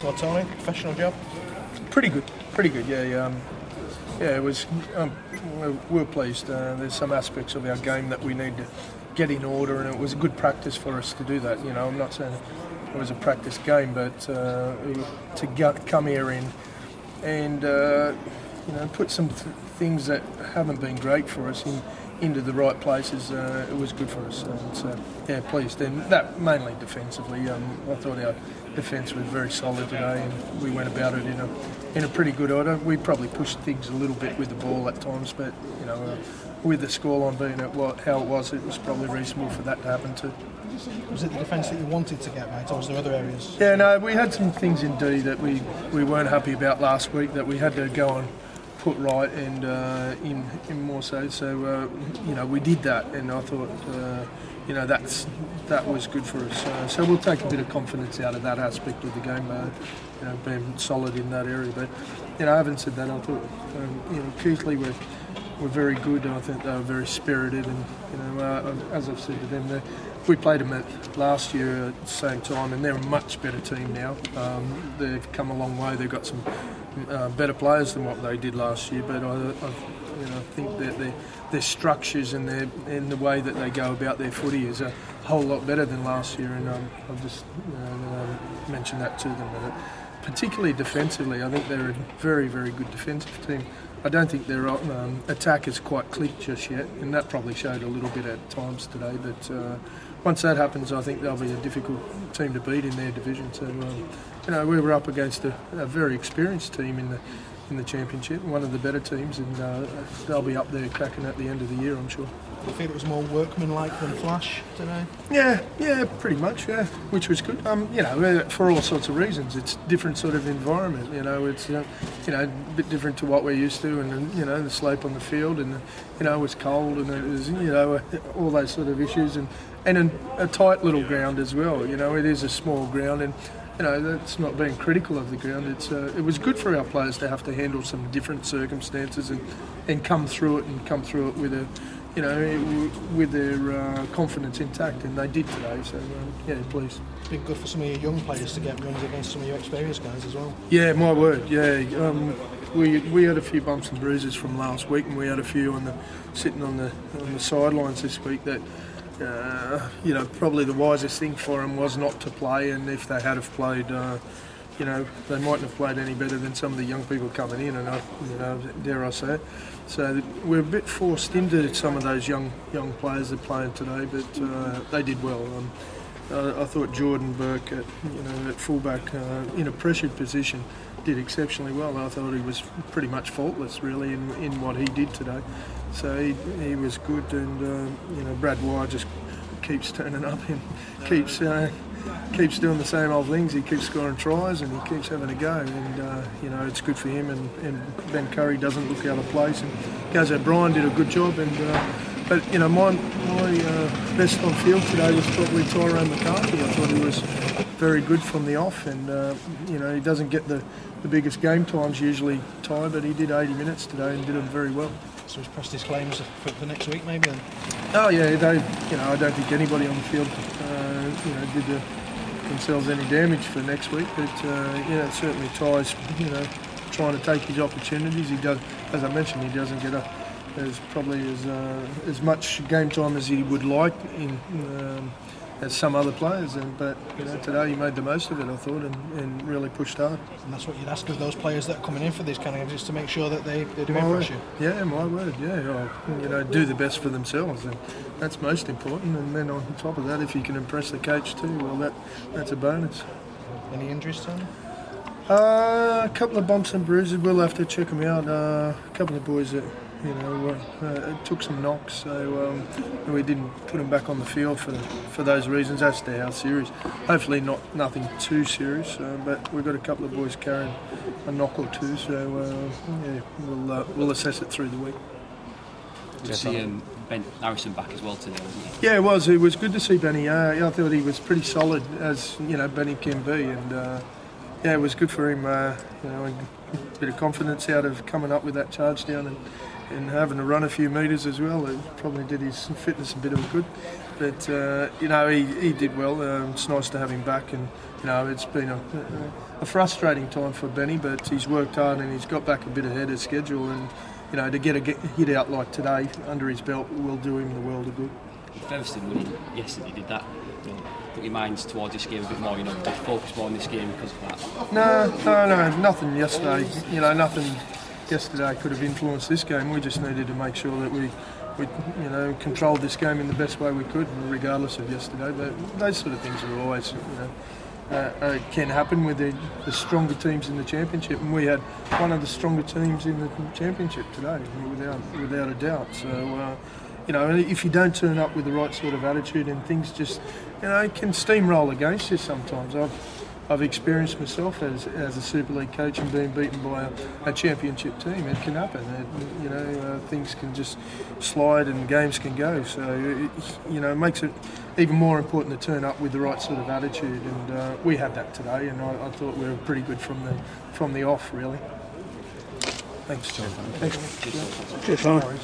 So Tony, professional job? Pretty good. Yeah, it was. We're pleased. There's some aspects of our game that we need to get in order, and it was a good practice for us to do that. You know, I'm not saying it was a practice game, but to come here and put some things that haven't been great for us into the right places, it was good for us. So yeah, pleased. And that mainly defensively. I thought our defence was very solid today, and we went about it in a pretty good order. We probably pushed things a little bit with the ball at times, but with the scoreline being how it was probably reasonable for that to happen too. Was it the defence that you wanted to get right, or was there other areas? Yeah, no, we had some things indeed that we weren't happy about last week that we had to go and put right, and in more so. So we did that, and I thought that was good for us. So we'll take a bit of confidence out of that aspect of the game, being solid in that area. But having said that, I thought Keighley were very good. I think they were very spirited, and as I've said to them, we played them last year at the same time, and they're a much better team now. They've come a long way. They've got some better players than what they did last year, but I think that their structures and the way that they go about their footy is a whole lot better than last year, and I've just mentioned that to them. Particularly defensively, I think they're a very, very good defensive team. I don't think their attack is quite clicked just yet, and that probably showed a little bit at times today. But once that happens, I think they'll be a difficult team to beat in their division. So, we were up against a very experienced team in the championship, one of the better teams, and they'll be up there cracking at the end of the year, I'm sure. Do you feel it was more workmanlike than flash today? Yeah, pretty much, yeah, which was good. For all sorts of reasons. It's a different sort of environment, it's a bit different to what we're used to, and the slope on the field, and it was cold, and it was all those sort of issues, and a tight little ground as well. It is a small ground, and that's not being critical of the ground. It was good for our players to have to handle some different circumstances and come through it with their confidence intact, and they did today. So pleased. It's been good for some of your young players to get runs against some of your experienced guys as well. Yeah, my word. Yeah, we had a few bumps and bruises from last week, and we had a few sitting on the sidelines this week that. Probably the wisest thing for them was not to play, and if they had have played, they mightn't have played any better than some of the young people coming in, and dare I say it. So we're a bit forced into some of those young players that are playing today, but they did well. I thought Jordan Burke at fullback in a pressured position did exceptionally well. I thought he was pretty much faultless really in what he did today. So he was good, and Brad Wire just keeps turning up and keeps doing the same old things. He keeps scoring tries and he keeps having a go, and it's good for him. And Ben Curry doesn't look out of place, and Gaz O'Brien did a good job. But my best on field today was probably Tyrone McCarthy. I thought he was very good from the off, and he doesn't get the biggest game times usually, Ty, but he did 80 minutes today and did them very well. So he's pressed his claims for next week, maybe then? Oh yeah, I don't think anybody on the field did themselves any damage for next week, but certainly Ty's trying to take his opportunities. He does, as I mentioned, he doesn't get as much game time as he would like as some other players, but today he made the most of it, I thought, and really pushed hard. And that's what you'd ask of those players that are coming in for these kind of games, is to make sure that they do impress you. Yeah, my word, yeah. Do the best for themselves, and that's most important. And then on top of that, if you can impress the coach too, well, that's a bonus. Any injuries, Tony? A couple of bumps and bruises. We'll have to check them out. A couple of boys that took some knocks, so we didn't put them back on the field for those reasons. That's to our series. Hopefully nothing too serious, but we've got a couple of boys carrying a knock or two, so we'll assess it through the week. To see Ben Harrison back as well today, wasn't he? Yeah, it was. It was good to see Benny. I thought he was pretty solid, as Benny can be, and it was good for him. A bit of confidence out of coming up with that charge down and having to run a few metres as well. It probably did his fitness a bit of good. But he did well. It's nice to have him back, and it's been a frustrating time for Benny, but he's worked hard and he's got back a bit ahead of schedule, and to get a hit out like today under his belt will do him the world of good. Featherstone winning yesterday, did that put your minds towards this game a bit more? Did you focus more on this game because of that? No, nothing yesterday. Nothing yesterday could have influenced this game. We just needed to make sure that we controlled this game in the best way we could, regardless of yesterday. But those sort of things are always, can happen with the stronger teams in the championship, and we had one of the stronger teams in the championship today, without a doubt. So, if you don't turn up with the right sort of attitude, and things just, can steamroll against you sometimes. I've experienced myself as a Super League coach and being beaten by a championship team. It can happen. Things can just slide and games can go. So, it makes it even more important to turn up with the right sort of attitude. And we had that today, and I thought we were pretty good from the off, really. Thanks, John. Cheers, Simon.